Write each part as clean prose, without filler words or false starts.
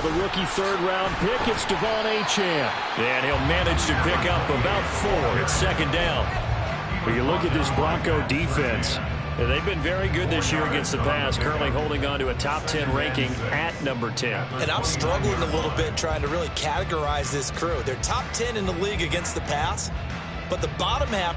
the rookie third-round pick, it's Devon Achane. And he'll manage to pick up about 4. It's second down. When you look at this Bronco defense, they've been very good this year against the pass, currently holding on to a top 10 ranking at number 10. And I'm struggling a little bit trying to really categorize this crew. They're top 10 in the league against the pass, but the bottom half.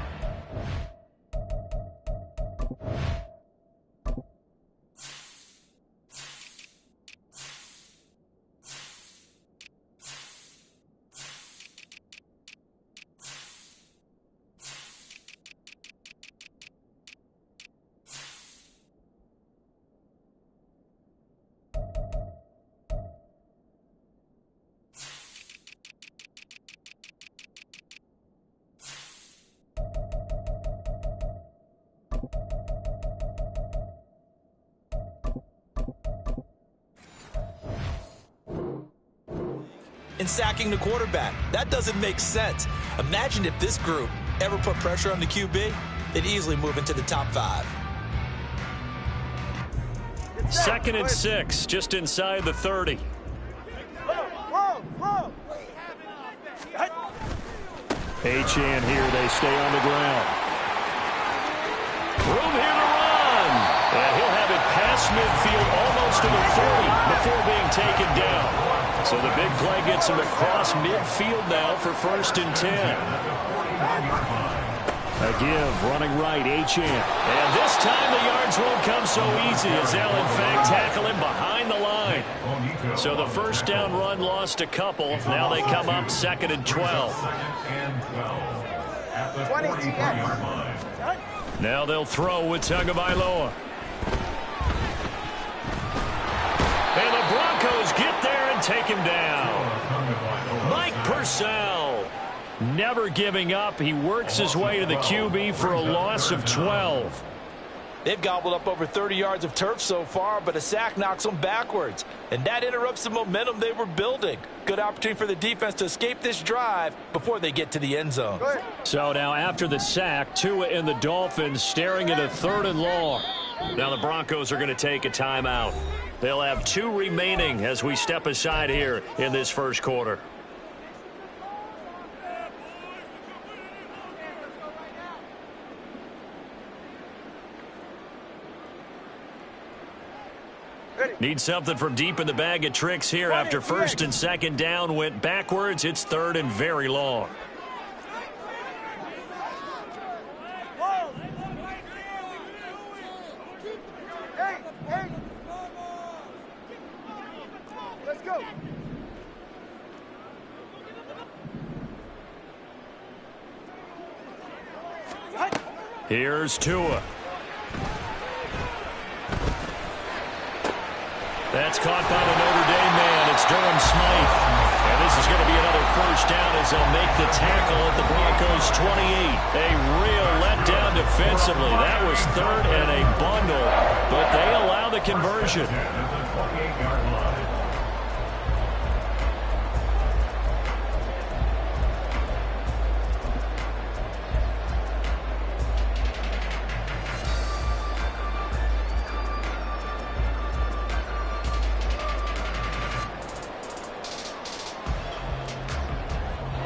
In sacking the quarterback. That doesn't make sense. Imagine if this group ever put pressure on the QB, they'd easily move into the top 5. Second and 6, just inside the 30. Achane here, they stay on the ground. Room here to run. And he'll have it past midfield almost to the 30 before being taken down. So the big play gets him across midfield now for 1st and 10. A give, running right, Achane. And this time the yards won't come so easy as they'll in fact tackle him behind the line. So the first down run lost a couple. Now they come up 2nd and 12. Now they'll throw with Tagovailoa. And the Broncos get there and take him down. Mike Purcell never giving up. He works his way to the QB for a loss of 12. They've gobbled up over 30 yards of turf so far, but a sack knocks them backwards. And that interrupts the momentum they were building. Good opportunity for the defense to escape this drive before they get to the end zone. So now after the sack, Tua and the Dolphins staring at a 3rd and long. Now the Broncos are going to take a timeout. They'll have 2 remaining as we step aside here in this first quarter. Need something from deep in the bag of tricks here after 1st and 2nd down went backwards. It's 3rd and very long. Let's go. Here's Tua. That's caught by the Notre Dame man. It's Durham Smythe. And this is going to be another first down as they'll make the tackle at the Broncos' 28. A real letdown defensively. That was 3rd and a bundle, but they allow the conversion.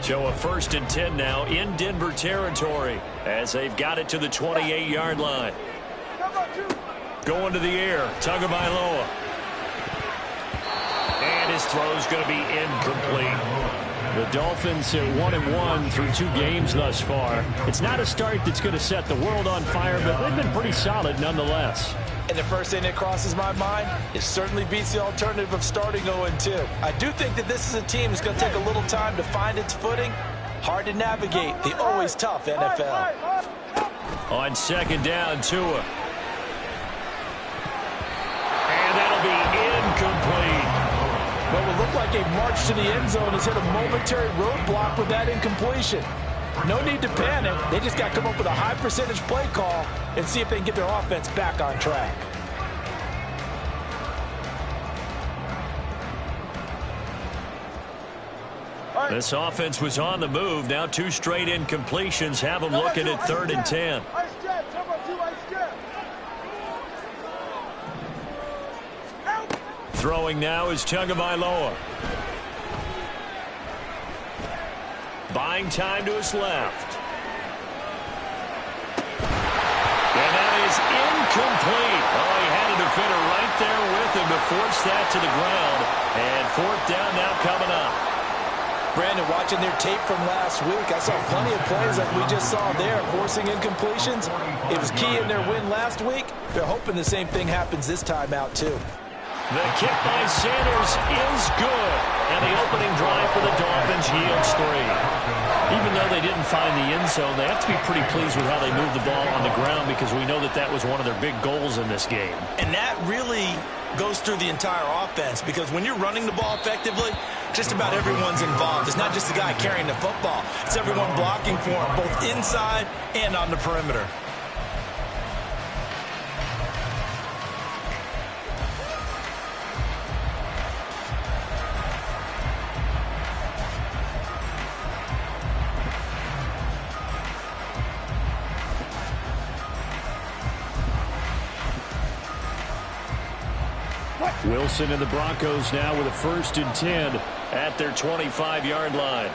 So a 1st and 10 now in Denver territory as they've got it to the 28-yard line. Going to the air, Tagovailoa. And his throw's going to be incomplete. The Dolphins at 1-1 through 2 games thus far. It's not a start that's going to set the world on fire, but they've been pretty solid nonetheless. And the first thing that crosses my mind, it certainly beats the alternative of starting 0-2. I do think that this is a team that's going to take a little time to find its footing. Hard to navigate the always tough NFL. On 2nd down, Tua. And that'll be incomplete. What would look like a march to the end zone has hit a momentary roadblock with that incompletion. No need to panic. They just got to come up with a high percentage play call and see if they can get their offense back on track. This offense was on the move. Now 2 straight incompletions have them looking at 3rd and 10. Throwing now is Tagovailoa. Buying time to his left. And that is incomplete. Oh, he had a defender right there with him to force that to the ground. And fourth down now coming up. Brandon, watching their tape from last week, I saw plenty of plays like we just saw there, forcing incompletions. It was key in their win last week. They're hoping the same thing happens this time out, too. The kick by Sanders is good. And the opening drive for the Dolphins yields 3. Even though they didn't find the end zone, they have to be pretty pleased with how they moved the ball on the ground because we know that that was one of their big goals in this game. And that really goes through the entire offense because when you're running the ball effectively, just about everyone's involved. It's not just the guy carrying the football. It's everyone blocking for him, both inside and on the perimeter. Wilson and the Broncos now with a 1st and 10 at their 25-yard line.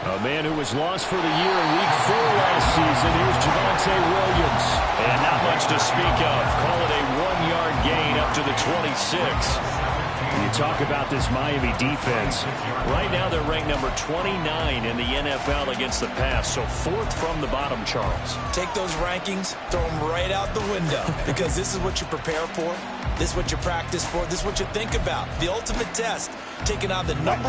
A man who was lost for the year in Week 4 last season. Here's Javonte Williams. And not much to speak of. Call it a 1-yard gain up to the 26. You talk about this Miami defense. Right now they're ranked number 29 in the NFL against the pass. So 4th from the bottom, Charles. Take those rankings, throw them right out the window because this is what you prepare for. This is what you practice for. This is what you think about. The ultimate test, taking on the #1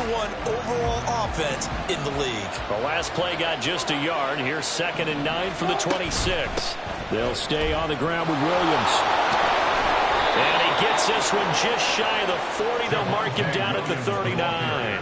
overall offense in the league. The last play got just a yard. Here's 2nd and 9 for the 26. They'll stay on the ground with Williams. And he gets this one just shy of the 40. They'll mark him down at the 39.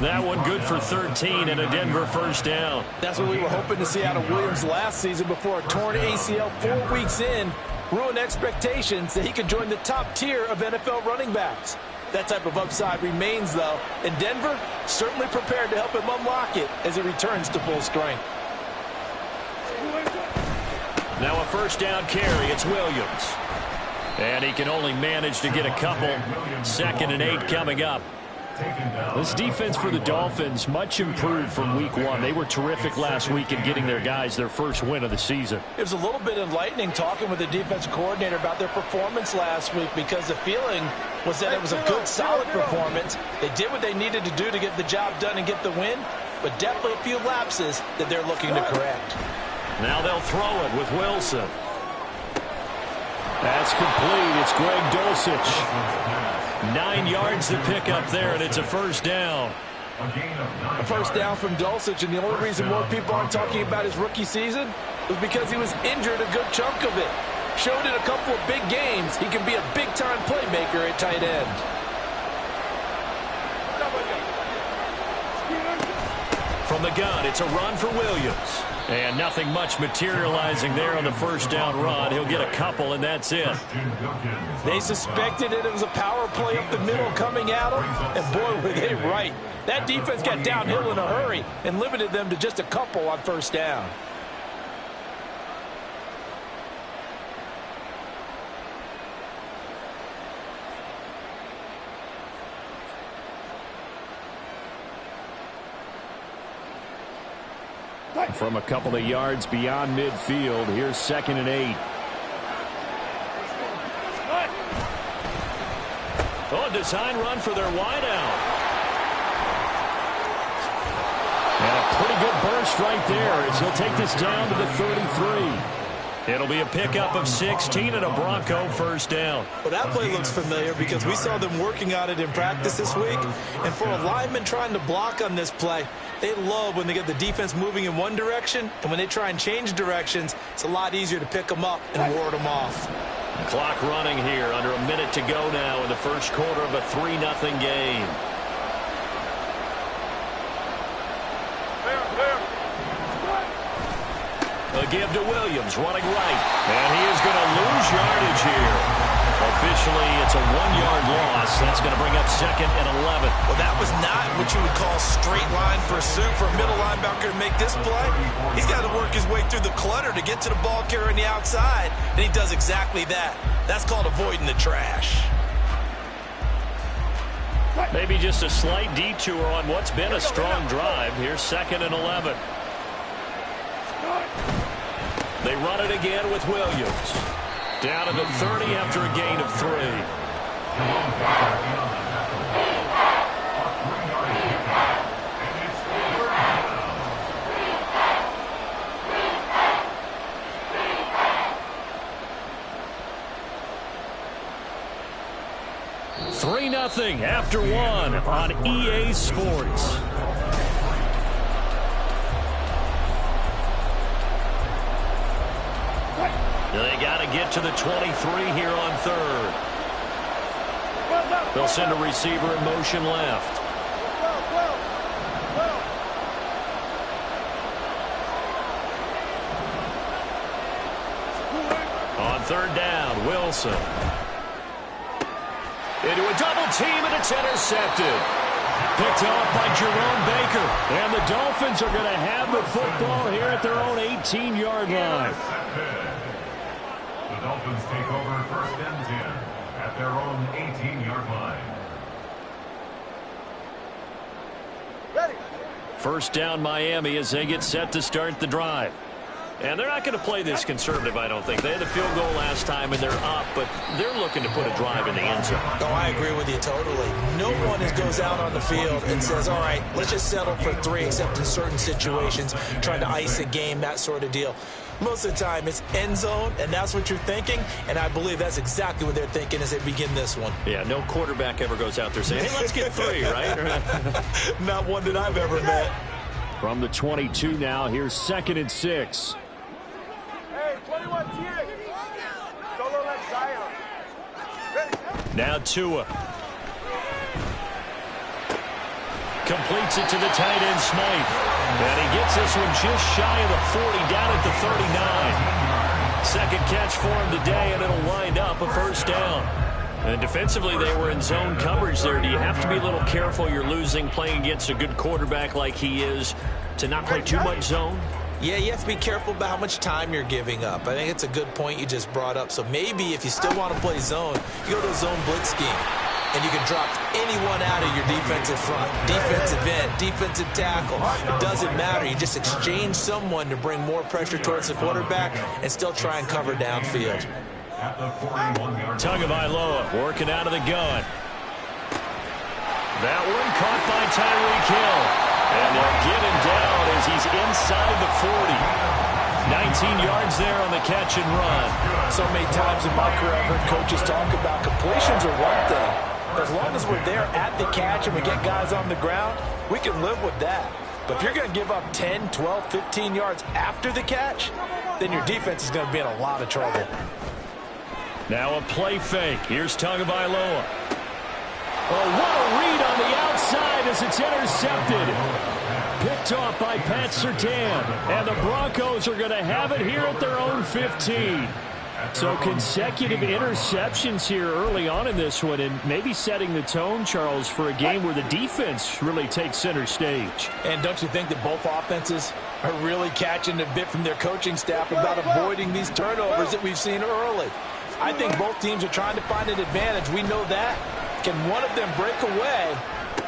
That one good for 13 and a Denver 1st down. That's what we were hoping to see out of Williams last season before a torn ACL 4 weeks in ruined expectations that he could join the top tier of NFL running backs. That type of upside remains, though, and Denver certainly prepared to help him unlock it as he returns to full strength. Now a 1st down carry. It's Williams. And he can only manage to get a couple. 2nd and 8 coming up. This defense for the Dolphins much improved from Week 1. They were terrific last week in getting their guys their 1st win of the season. It was a little bit enlightening talking with the defensive coordinator about their performance last week because the feeling was that it was a good, solid performance. They did what they needed to do to get the job done and get the win, but definitely a few lapses that they're looking to correct. Now they'll throw it with Wilson. That's complete. It's Greg Dulcich. 9 yards to pick up there, and it's a 1st down. A 1st down from Dulcich, and the only reason more people aren't talking about his rookie season was because he was injured a good chunk of it. Showed in a couple of big games he can be a big-time playmaker at tight end. From the gun, it's a run for Williams. And nothing much materializing there on the 1st down run. He'll get a couple, and that's it. They suspected it was a power play up the middle coming at him, and boy, were they right. That defense got downhill in a hurry and limited them to just a couple on 1st down. From a couple of yards beyond midfield, here's 2nd and 8. Oh, a design run for their wideout. And a pretty good burst right there as he'll take this down to the 33. It'll be a pickup of 16 and a Bronco 1st down. Well, that play looks familiar because we saw them working on it in practice this week. And for a lineman trying to block on this play, they love when they get the defense moving in one direction. And when they try and change directions, it's a lot easier to pick them up and ward them off. Clock running here. Under a minute to go now in the 1st quarter of a 3-0 game. A give to Williams, running right. And he is going to lose yardage here. Officially, it's a 1-yard loss. That's going to bring up 2nd and 11. Well, that was not what you would call straight line pursuit for a middle linebacker to make this play. He's got to work his way through through the clutter to get to the ball carrier on the outside, and he does exactly that. That's called avoiding the trash. Maybe just a slight detour on what's been a strong drive. Here's 2nd and 11. They run it again with Williams. Down to the 30 after a gain of 3. Nothing after 1 on EA Sports. They got to get to the 23 here on 3rd. They'll send a receiver in motion left. On 3rd down, Wilson. Into a double team, and it's intercepted. Picked off by Jerome Baker. And the Dolphins are going to have the football here at their own 18-yard line. The Dolphins take over 1st and 10 at their own 18-yard line. First down, Miami, as they get set to start the drive. And they're not going to play this conservative, I don't think. They had a field goal last time, and they're up, but they're looking to put a drive in the end zone. Oh, I agree with you totally. No one goes out on the field and says, all right, let's just settle for 3, except in certain situations, trying to ice a game, that sort of deal. Most of the time, it's end zone, and that's what you're thinking, and I believe that's exactly what they're thinking as they begin this one. Yeah, no quarterback ever goes out there saying, hey, let's get 3, right? Not one that I've ever met. From the 22 now, here's 2nd and 6. Now Tua. Completes it to the tight end, Smythe. And he gets this one just shy of the 40, down at the 39. 2nd catch for him today, and it'll wind up a 1st down. And defensively, they were in zone coverage there. Do you have to be a little careful? You're losing, playing against a good quarterback like he is, to not play too much zone? Yeah, you have to be careful about how much time you're giving up. I think it's a good point you just brought up. So maybe if you still want to play zone, you go to a zone blitz scheme. And you can drop anyone out of your defensive front, defensive end, defensive tackle. It doesn't matter. You just exchange someone to bring more pressure towards the quarterback and still try and cover downfield. Tagovailoa working out of the gun. That one caught by Tyreek Hill. And they'll get him down as he's inside the 40. 19 yards there on the catch and run. So many times in my career, I've heard coaches talk about completions are one thing. As long as we're there at the catch and we get guys on the ground, we can live with that. But if you're going to give up 10, 12, 15 yards after the catch, then your defense is going to be in a lot of trouble. Now a play fake. Here's Tagovailoa. Oh, what a read on the outside as it's intercepted. Picked off by Pat Surtain. And the Broncos are going to have it here at their own 15. So consecutive interceptions here early on in this one, and maybe setting the tone, Charles, for a game where the defense really takes center stage. And don't you think that both offenses are really catching a bit from their coaching staff about avoiding these turnovers that we've seen early? I think both teams are trying to find an advantage. We know that. Can one of them break away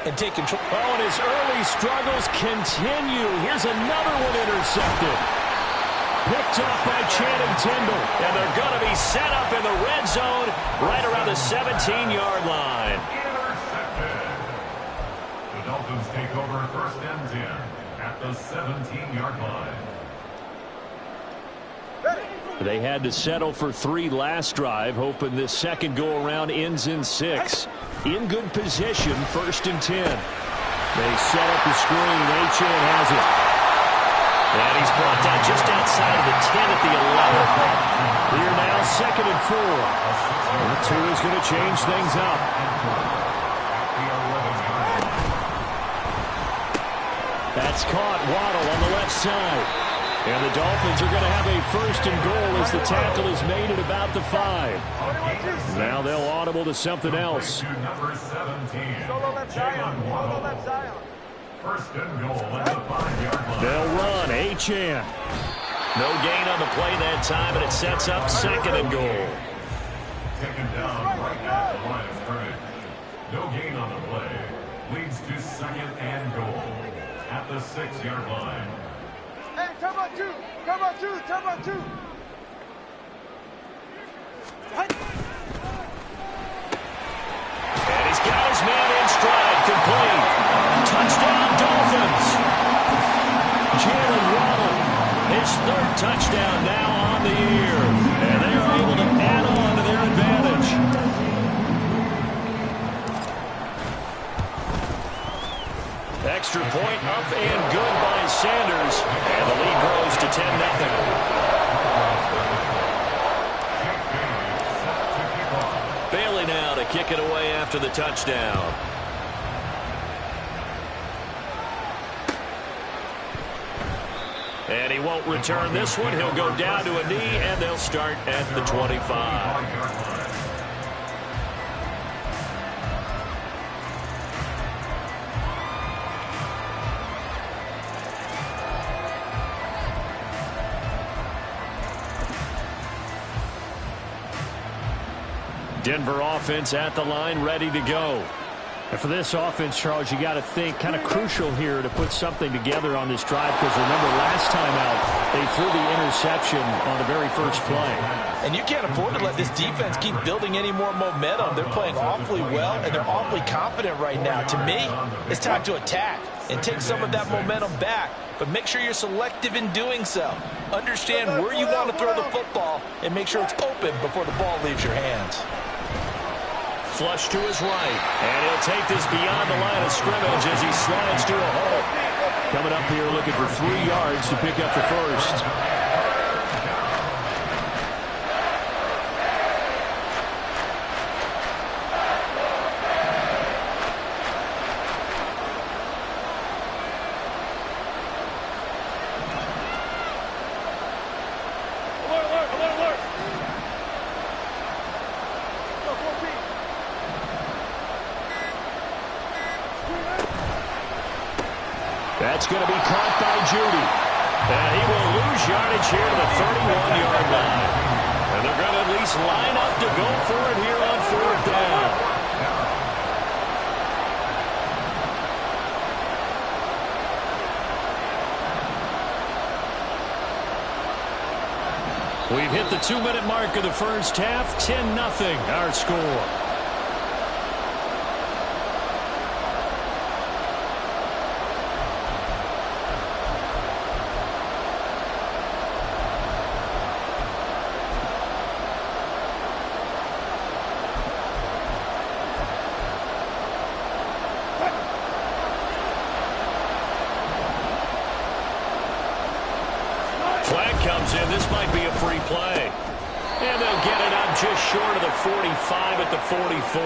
and take control? Oh, and his early struggles continue. Here's another one intercepted. Picked off by Channing Tindall. And they're going to be set up in the red zone right around the 17-yard line. Intercepted. The Dolphins take over 1st and 10 at the 17-yard line. They had to settle for 3 last drive, hoping this second go-around ends in 6. In good position, 1st and 10. They set up the screen. Achane has it. And he's brought down just outside of the 10 at the 11. Here now, 2nd and 4. And the 2 is going to change things up. That's caught. Waddle on the left side. And the Dolphins are going to have a 1st and goal as the tackle is made at about the 5. Now they'll audible to something else. Number 17. First and goal at the 5-yard line. They'll run. Achane. No gain on the play that time, and it sets up 2nd and goal. Taken down right at the line of scrimmage. No gain on the play. Leads to 2nd and goal at the 6-yard line. Hey, time out 2. Time out 2. Time out 2. And he's got his man in stride, complete. Touchdown, Dolphins. Jalen Waddle, his 3rd touchdown now on the year. And they are able to add on to their advantage. Extra point up and good by Sanders. And the lead grows to 10-0. Bailey now to kick it away after the touchdown. And he won't return this one. He'll go down to a knee, and they'll start at the 25. Denver offense at the line, ready to go. And for this offense, Charles, you got to think kind of crucial here to put something together on this drive, because remember last time out they threw the interception on the very first play. And you can't afford to let this defense keep building any more momentum. They're playing awfully well, and they're awfully confident right now. To me, it's time to attack and take some of that momentum back, but make sure you're selective in doing so. Understand where you want to throw the football and make sure it's open before the ball leaves your hands. Flush to his right, and he'll take this beyond the line of scrimmage as he slides to a hole. Coming up here looking for 3 yards to pick up the first. That's going to be caught by Judy. And he will lose yardage here to the 31-yard line. And they're going to at least line up to go for it here on 4th down. We've hit the 2-minute mark of the first half. 10-0 our score. Comes in. This might be a free play. And they'll get it up just short of the 45 at the 44.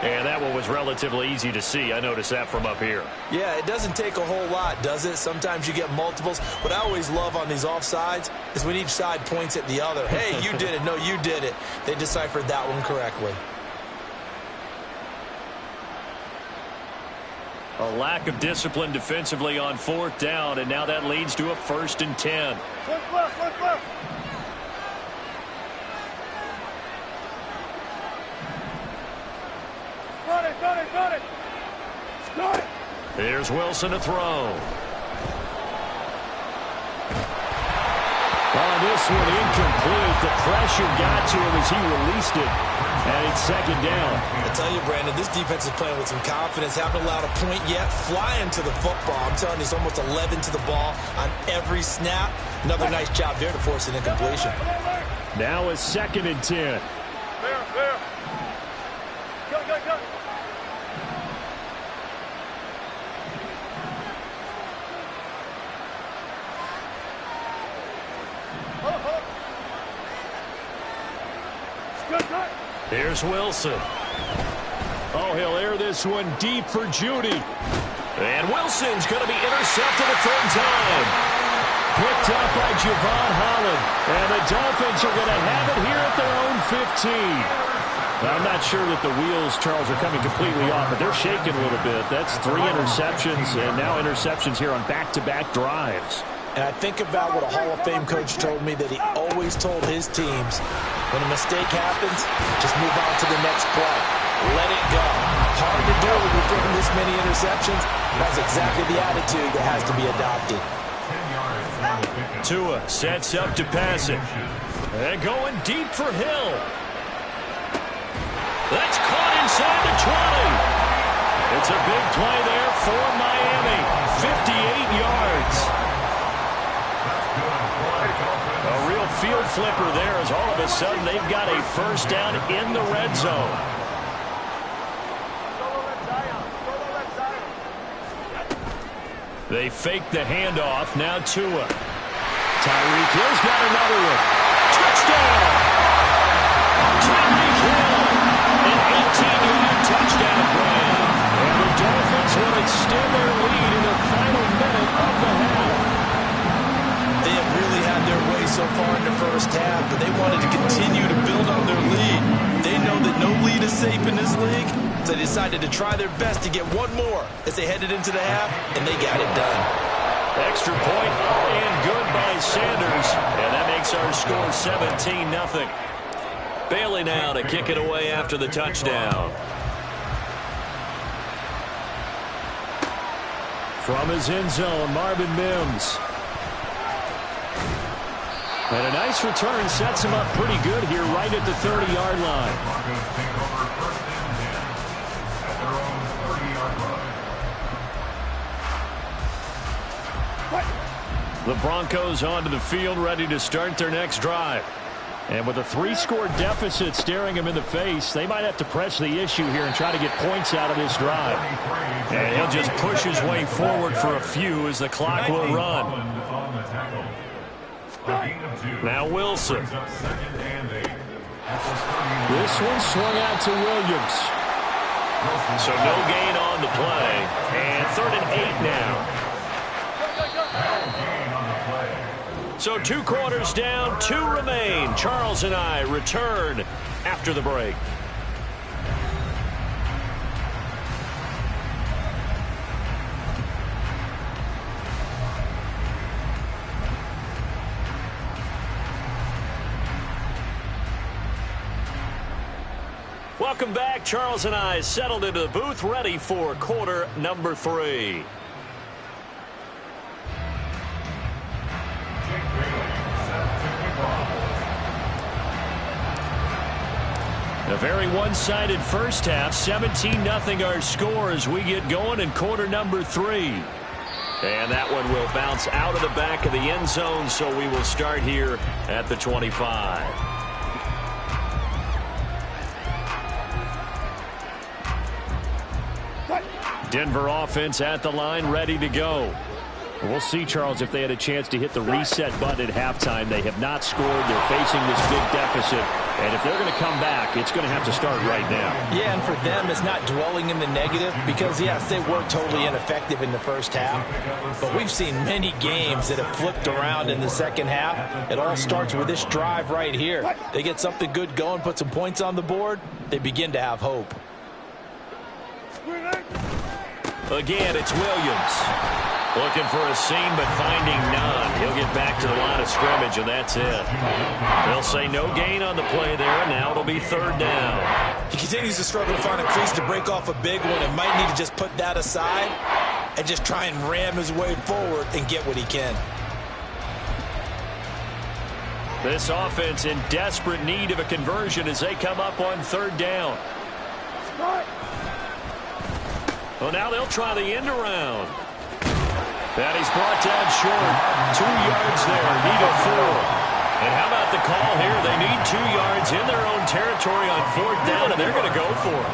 And that one was relatively easy to see. I noticed that from up here. Yeah, it doesn't take a whole lot, does it? Sometimes you get multiples. What I always love on these offsides is when each side points at the other. Hey, you did it. No, you did it. They deciphered that one correctly. A lack of discipline defensively on 4th down, and now that leads to a 1st and 10. Left, left, left, left. Got it, got it, got it. Got it. Here's Wilson to throw. On this one, incomplete. The pressure got to him as he released it. And it's 2nd down. I tell you, Brandon, this defense is playing with some confidence. Haven't allowed a point yet. Flying to the football. I'm telling you, it's almost 11 to the ball on every snap. Another nice job there to force an incompletion. Now a 2nd and 10. There, there. Go, go, go. Good, good. Here's Wilson. Oh, he'll air this one deep for Judy. And Wilson's going to be intercepted a 3rd time. Picked up by Javon Holland. And the Dolphins are going to have it here at their own 15. Now, I'm not sure that the wheels, Charles, are coming completely off, but they're shaking a little bit. That's 3 interceptions, and now interceptions here on back-to-back drives. And I think about what a Hall of Fame coach told me, that he always told his teams, when a mistake happens, just move on to the next play. Let it go. Hard to do when you're throwing this many interceptions. That's exactly the attitude that has to be adopted. Tua sets up to pass it. And going deep for Hill. That's caught inside the 20. It's a big play there for Miami. 58 yards. A real field flipper there, as all of a sudden they've got a first down in the red zone. They fake the handoff. Now Tua. Tyreek Hill's got another one. Touchdown! Tyreek Hill, an 18-yard touchdown play. And the Dolphins will extend their lead in the final minute of the half. They have really had their way so far in the first half, but they wanted to continue to build on their lead. They know that no lead is safe in this league, so they decided to try their best to get one more as they headed into the half, and they got it done. Extra point and good by Sanders. And that makes our score 17-0. Bailey now to kick it away after the touchdown. From his end zone, Marvin Mims. And a nice return sets him up pretty good here right at the 30-yard line. Broncos take over first and 10 at their own 30-yard line. The Broncos onto the field, ready to start their next drive. And with a 3-score deficit staring him in the face, they might have to press the issue here and try to get points out of this drive. And he'll just push his way forward for a few as the clock will run. Now Wilson. This one swung out to Williams. So no gain on the play. And 3rd and 8 now. So 2 quarters down, 2 remain. Charles and I return after the break. Welcome back. Charles and I settled into the booth, ready for quarter number 3. A very one-sided first half. 17-0 our score as we get going in quarter number 3. And that one will bounce out of the back of the end zone, so we will start here at the 25. Denver offense at the line, ready to go. We'll see, Charles, if they had a chance to hit the reset button at halftime. They have not scored. They're facing this big deficit. And if they're going to come back, it's going to have to start right now. Yeah, and for them, it's not dwelling in the negative because, yes, they were totally ineffective in the first half. But we've seen many games that have flipped around in the second half. It all starts with this drive right here. They get something good going, put some points on the board, they begin to have hope. Again, it's Williams. Looking for a seam, but finding none. He'll get back to the line of scrimmage, and that's it. They'll say no gain on the play there, and now it'll be 3rd down. He continues to struggle to find a crease to break off a big one and might need to just put that aside and just try and ram his way forward and get what he can. This offense in desperate need of a conversion as they come up on 3rd down. Well, now they'll try the end around. And he's brought down short. 2 yards there. Need a 4. And how about the call here? They need 2 yards in their own territory on 4th down, and they're going to go for it.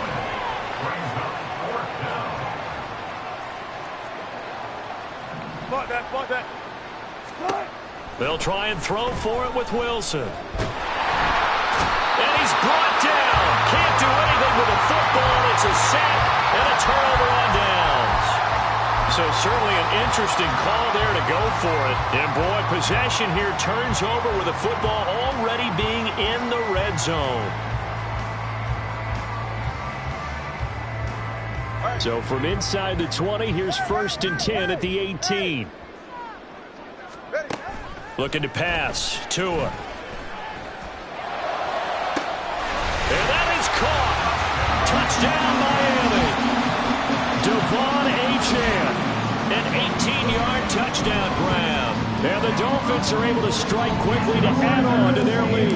Block that. They'll try and throw for it with Wilson. And he's brought down. Can't do anything with a football. It's a sack and a turnover on downs. So certainly an interesting call there to go for it. And boy, possession here turns over with the football already being in the red zone. So from inside the 20, here's 1st and 10 at the 18. Looking to pass. Tua. And that is caught. Touchdown, Miami. Devon Achane. An 18-yard touchdown grab. And the Dolphins are able to strike quickly to add on to their lead.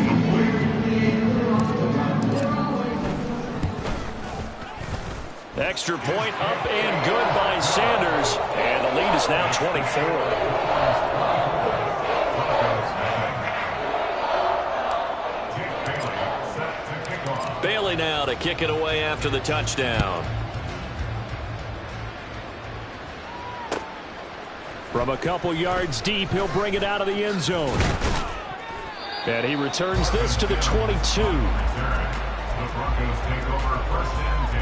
Extra point up and good by Sanders. And the lead is now 24. Bailey now to kick it away after the touchdown. From a couple yards deep, he'll bring it out of the end zone. And he returns this to the 22. The Broncos take over first and 10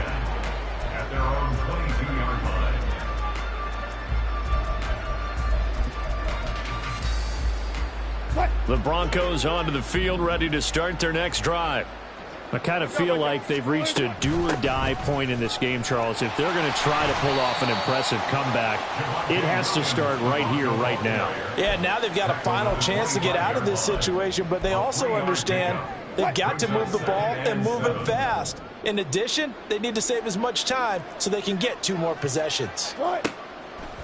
at their own 22-yard line. The Broncos onto the field, ready to start their next drive. I kind of feel like they've reached a do-or-die point in this game, Charles. If they're going to try to pull off an impressive comeback, it has to start right here, right now. Yeah, now they've got a final chance to get out of this situation, but they also understand they've got to move the ball and move it fast. In addition, they need to save as much time so they can get 2 more possessions.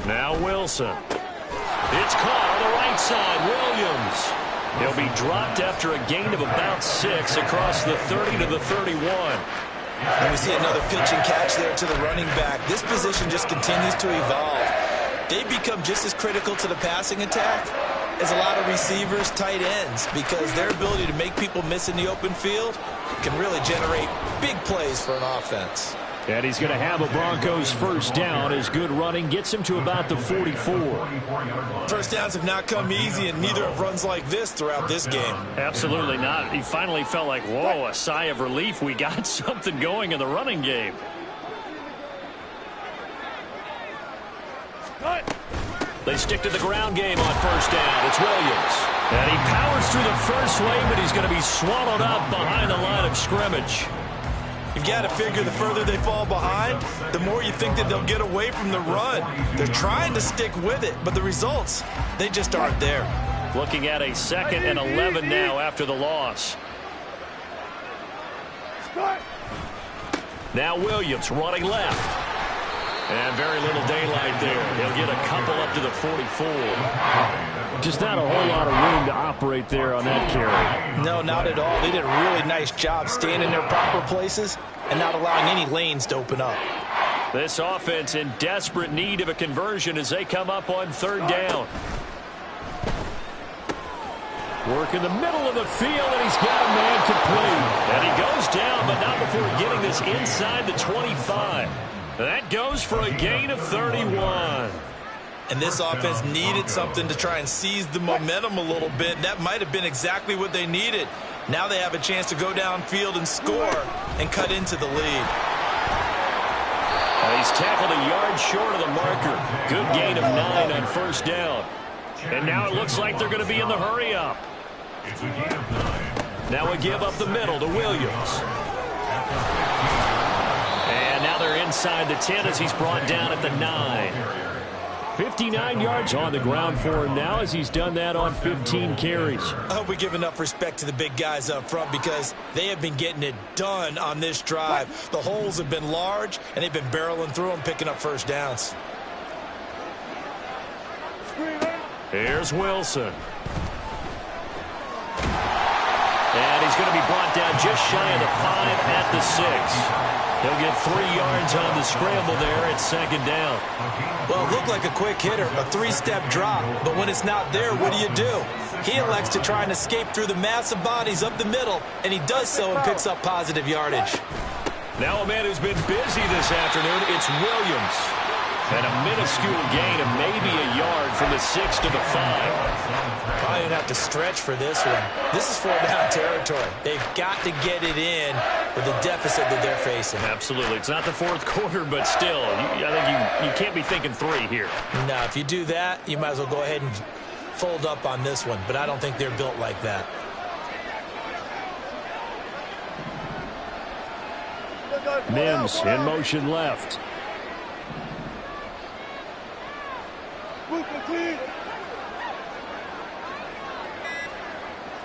Now Wilson. It's caught on the right side. Williams. He'll be dropped after a gain of about 6 across the 30 to the 31. And we see another pitch and catch there to the running back. This position just continues to evolve. They become just as critical to the passing attack as a lot of receivers, tight ends, because their ability to make people miss in the open field can really generate big plays for an offense. And he's going to have a Broncos first down as good running gets him to about the 44. First downs have not come easy, and neither have runs like this throughout this game. Absolutely not. He finally felt like, whoa, a sigh of relief. We got something going in the running game. They stick to the ground game on first down. It's Williams. And he powers through the first wave, but he's going to be swallowed up behind the line of scrimmage. You've got to figure the further they fall behind, the more you think that they'll get away from the run. They're trying to stick with it, but the results, they just aren't there. Looking at a 2nd and 11 now after the loss. Now Williams running left. And very little daylight there. He'll get a couple up to the 44. Just not a whole lot of room to operate there on that carry. No, not at all. They did a really nice job staying in their proper places and not allowing any lanes to open up. This offense in desperate need of a conversion as they come up on 3rd down. Work in the middle of the field, and he's got a man complete. And he goes down, but not before getting this inside the 25. That goes for a gain of 31. And this offense needed something to try and seize the momentum a little bit. That might have been exactly what they needed. Now they have a chance to go downfield and score and cut into the lead. He's tackled a yard short of the marker. Good gain of 9 on first down. And now it looks like they're going to be in the hurry-up. It's a gain of 9. Now a give up the middle to Williams. And now they're inside the 10 as he's brought down at the 9. 59 yards on the ground for him now as he's done that on 15 carries. I hope we give enough respect to the big guys up front because they have been getting it done on this drive. The holes have been large, and they've been barreling through them, picking up first downs. Here's Wilson. And he's going to be brought down just shy of the 5 at the 6. He'll get 3 yards on the scramble there at 2nd down. Well, it looked like a quick hitter, a 3-step drop, but when it's not there, what do? He elects to try and escape through the massive bodies up the middle, and he does so and picks up positive yardage. Now a man who's been busy this afternoon, it's Williams. And a minuscule gain of maybe a yard from the 6 to the 5. Probably going to have to stretch for this one. This is 4-down territory. They've got to get it in with the deficit that they're facing. Absolutely. It's not the 4th quarter, but still, I think you can't be thinking 3 here. No, if you do that, you might as well go ahead and fold up on this one, but I don't think they're built like that. Mims in motion left.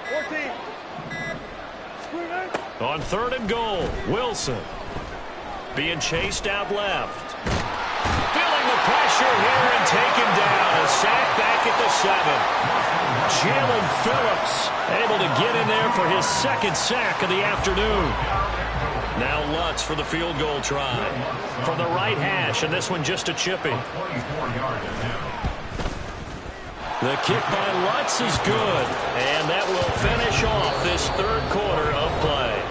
14. On 3rd and goal, Wilson. Being chased out left. Feeling the pressure here and taken down. A sack back at the 7. Jalen Phillips able to get in there for his 2nd sack of the afternoon. Now Lutz for the field goal try. From the right hash, and this one just a chippy. The kick by Lutz is good, and that will finish off this 3rd quarter of play.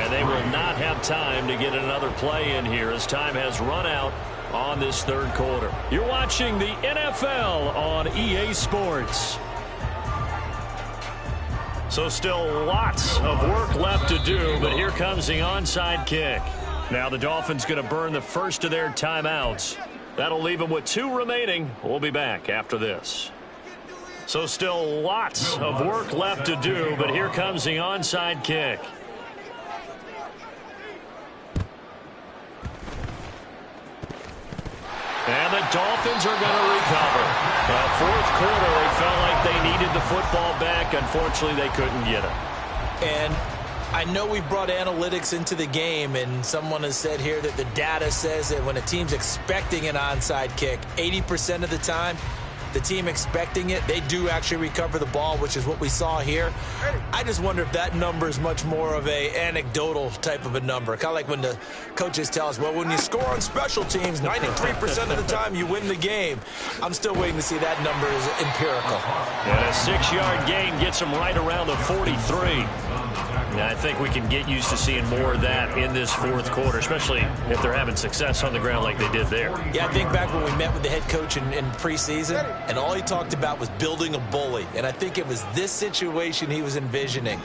And they will not have time to get another play in here as time has run out on this 3rd quarter. You're watching the NFL on EA Sports. So still lots of work left to do, but here comes the onside kick. Now the Dolphins going to burn the first of their timeouts. That'll leave them with 2 remaining. We'll be back after this. So still lots of work left to do, but here comes the onside kick. And the Dolphins are going to recover. 4th quarter, they felt like they needed the football back. Unfortunately, they couldn't get it. And I know we brought analytics into the game, and someone has said here that the data says that when a team's expecting an onside kick, 80% of the time, the team expecting it, they do actually recover the ball, which is what we saw here. I just wonder if that number is much more of a anecdotal type of a number. Kind of like when the coaches tell us, well, when you score on special teams, 93% of the time you win the game. I'm still waiting to see that number is empirical. And a 6-yard gain gets them right around the 43. Now, I think we can get used to seeing more of that in this 4th quarter, especially if they're having success on the ground like they did there. Yeah, I think back when we met with the head coach in preseason, and all he talked about was building a bully. And I think it was this situation he was envisioning.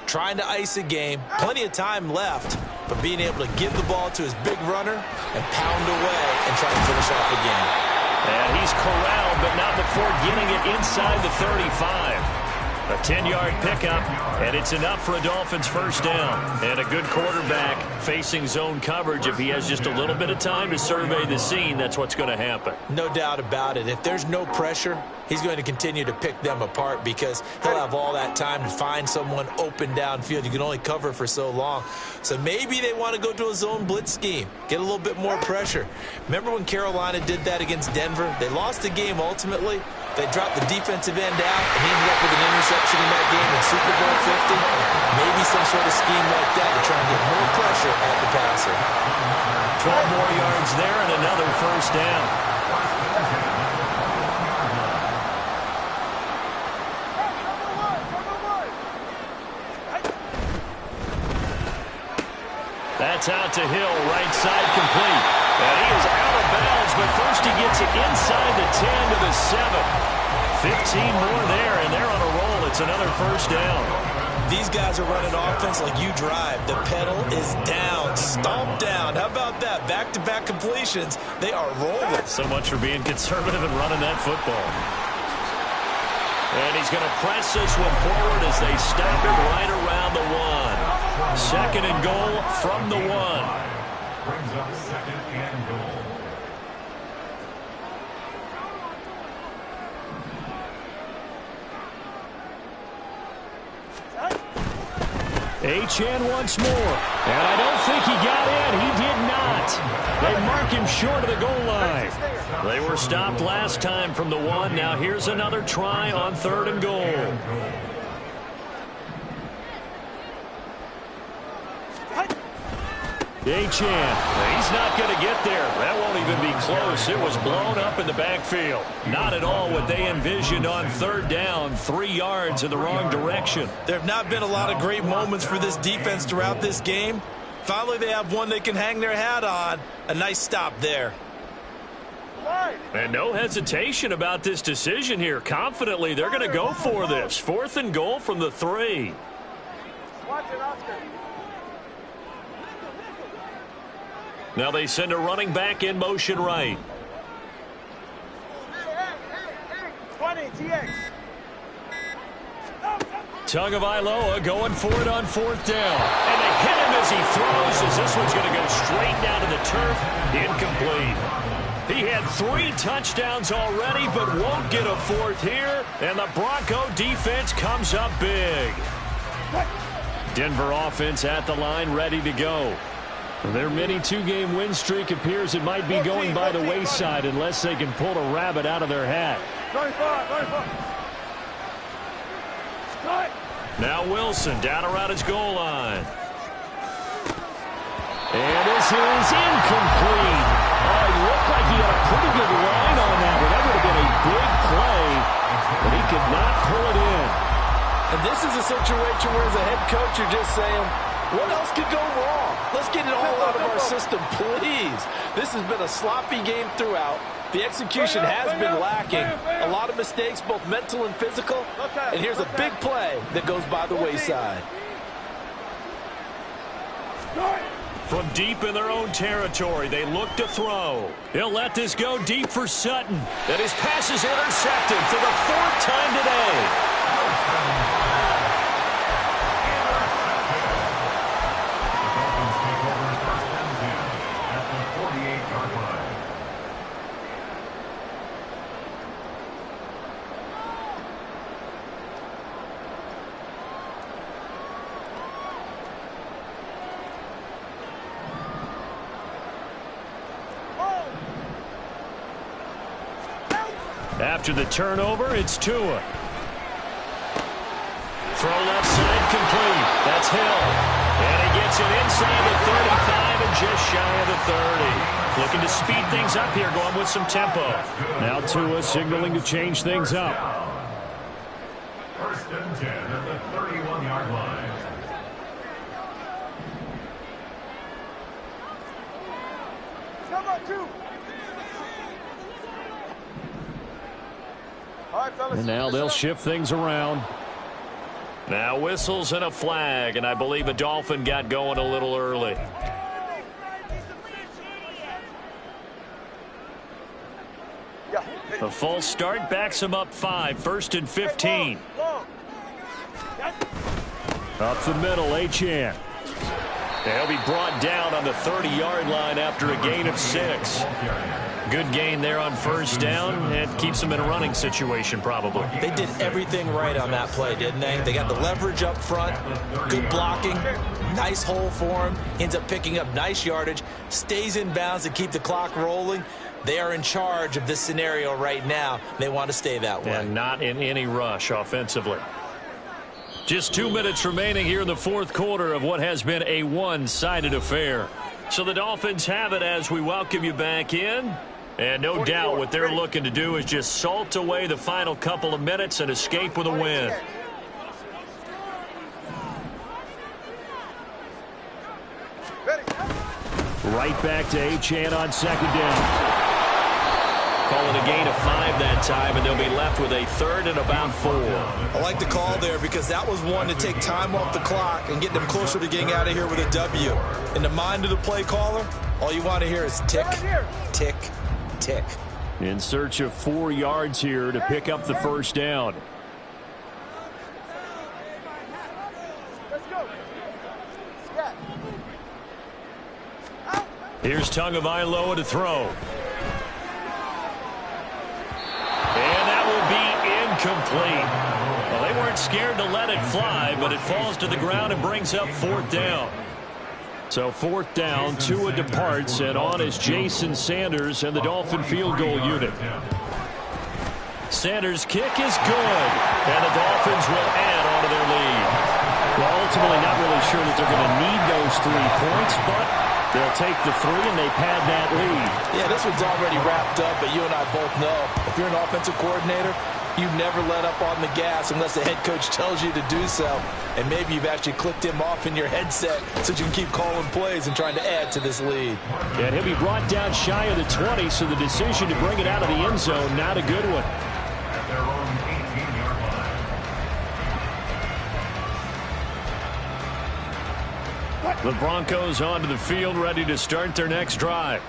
Trying to ice a game, plenty of time left, but being able to give the ball to his big runner and pound away and try to finish off the game. And he's corralled, but not before getting it inside the 35. A 10-yard pickup, and it's enough for a Dolphins first down. And a good quarterback facing zone coverage. If he has just a little bit of time to survey the scene, that's what's going to happen. No doubt about it. If there's no pressure, he's going to continue to pick them apart because he'll have all that time to find someone open downfield. You can only cover for so long. So maybe they want to go to a zone blitz scheme, get a little bit more pressure. Remember when Carolina did that against Denver? They lost the game ultimately. They dropped the defensive end out, and he ended up with an interception in that game in Super Bowl 50. Maybe some sort of scheme like that to try and get more pressure at the passer. 12 more yards there and another first down. That's out to Hill, right side complete. And he is out of bounds, but first he gets it inside the 10 to the 7. 15 more there, and they're on a roll. It's another first down. These guys are running offense like you drive. The pedal is down, stomped down. How about that? Back-to-back completions. They are rolling. So much for being conservative and running that football. And he's going to press this one forward as they stop it right around the 1. 2nd and goal from the 1. Brings up 2nd and goal. Achane once more. And I don't think he got in. He did not. They mark him short of the goal line. They were stopped last time from the 1. Now here's another try on 3rd and goal. Achane, he's not going to get there. That won't even be close. It was blown up in the backfield. Not at all what they envisioned on 3rd down. 3 yards in the wrong direction. There have not been a lot of great moments for this defense throughout this game. Finally, they have one they can hang their hat on. A nice stop there. And no hesitation about this decision here. Confidently, they're going to go for this. 4th and goal from the 3. Watch it, Oscar. Now they send a running back in motion right. 20, TX. Tagovailoa going for it on 4th down. And they hit him as he throws, as this one's going to go straight down to the turf. Incomplete. He had 3 touchdowns already, but won't get a 4th here. And the Bronco defense comes up big. Denver offense at the line, ready to go. Their mini 2-game win streak appears it might be going by the wayside unless they can pull a rabbit out of their hat. Now Wilson down around his goal line. And this is incomplete. Oh, it looked like he had a pretty good line on that one. That would have been a big play, but he could not pull it in. And this is a situation where as a head coach you're just saying, what else could go wrong? Let's get it all out of our system, please. This has been a sloppy game throughout. The execution has been lacking. A lot of mistakes, both mental and physical. And here's a big play that goes by the wayside. From deep in their own territory, they look to throw. He'll let this go deep for Sutton. And his pass is intercepted for the 4th time today. After the turnover, it's Tua. Throw left side complete. That's Hill. And he gets it inside the 35 and just shy of the 30. Looking to speed things up here, going with some tempo. Now Tua signaling to change things up. 1st and 10 at the 31-yard line. Number 2. And now they'll shift things around. Now whistles and a flag, and I believe a Dolphin got going a little early. A false start backs him up 5, 1st and 15. Up the middle, Achane. They'll be brought down on the 30-yard line after a gain of 6. Good gain there on 1st down. It keeps them in a running situation, probably. They did everything right on that play, didn't they? They got the leverage up front, good blocking, nice hole for him, ends up picking up nice yardage, stays in bounds to keep the clock rolling. They are in charge of this scenario right now. They want to stay that way. And not in any rush offensively. Just 2 minutes remaining here in the 4th quarter of what has been a one-sided affair. So the Dolphins have it as we welcome you back in. And no doubt what they're looking to do is just salt away the final couple of minutes and escape with a win. Right back to Achane on 2nd down. Calling a gain of 5 that time, and they'll be left with a 3rd and about 4. I like the call there because that was one to take time off the clock and get them closer to getting out of here with a W. In the mind of the play caller, all you want to hear is tick, tick, tick. In search of 4 yards here to pick up the 1st down. Let's go. Here's Tagovailoa to throw. And that will be incomplete. Well, they weren't scared to let it fly, but it falls to the ground and brings up 4th down. So 4th down, Tua departs, and on is Jason Sanders and the Dolphin field goal unit. Sanders' kick is good, and the Dolphins will add on to their lead. Well, ultimately not really sure that they're going to need those 3 points, but they'll take the 3 and they pad that lead. Yeah, this one's already wrapped up, but you and I both know if you're an offensive coordinator, you never let up on the gas unless the head coach tells you to do so. And maybe you've actually clicked him off in your headset so you can keep calling plays and trying to add to this lead. And he'll be brought down shy of the 20, so the decision to bring it out of the end zone, not a good one. At their own 18-yard line. The Broncos onto the field, ready to start their next drive.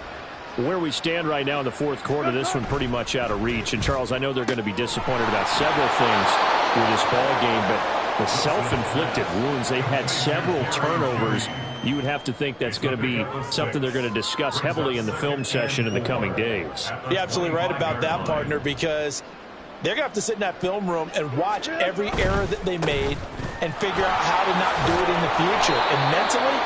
Where we stand right now in the 4th quarter, this one pretty much out of reach. And, Charles, I know they're going to be disappointed about several things with this ball game, but the self-inflicted wounds. They've had several turnovers. You would have to think that's going to be something they're going to discuss heavily in the film session in the coming days. You're absolutely right about that, partner, because they're going to have to sit in that film room and watch every error that they made and figure out how to not do it in the future. And mentally,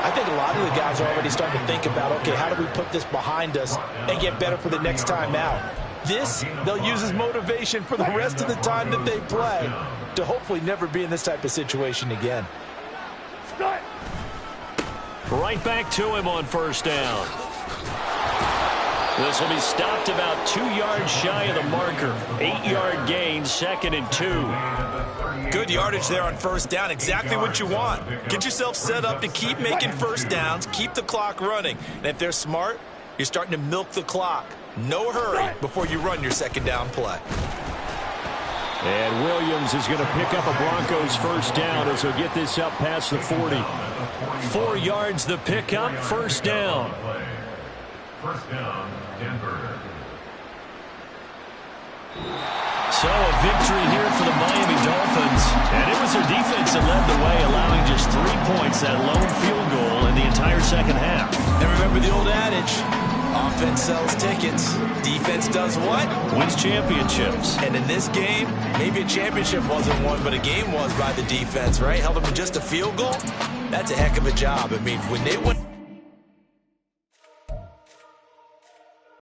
I think a lot of the guys are already starting to think about, okay, how do we put this behind us and get better for the next time out? This, they'll use as motivation for the rest of the time that they play to hopefully never be in this type of situation again. Right back to him on first down. This will be stopped about 2 yards shy of the marker. 8-yard gain, 2nd and 2. Good yardage there on first down. Exactly what you want. Get yourself set up to keep making first downs, keep the clock running. And if they're smart, you're starting to milk the clock. No hurry before you run your second down play. And Williams is going to pick up a Broncos first down as he'll get this up past the 40. 4 yards the pickup, first down. First down, Denver. So a victory here for the Miami Dolphins. And it was their defense that led the way, allowing just 3 points, that lone field goal in the entire second half. And remember the old adage, offense sells tickets. Defense does what? Wins championships. And in this game, maybe a championship wasn't won, but a game was by the defense, right? Held them to just a field goal. That's a heck of a job. I mean, when they went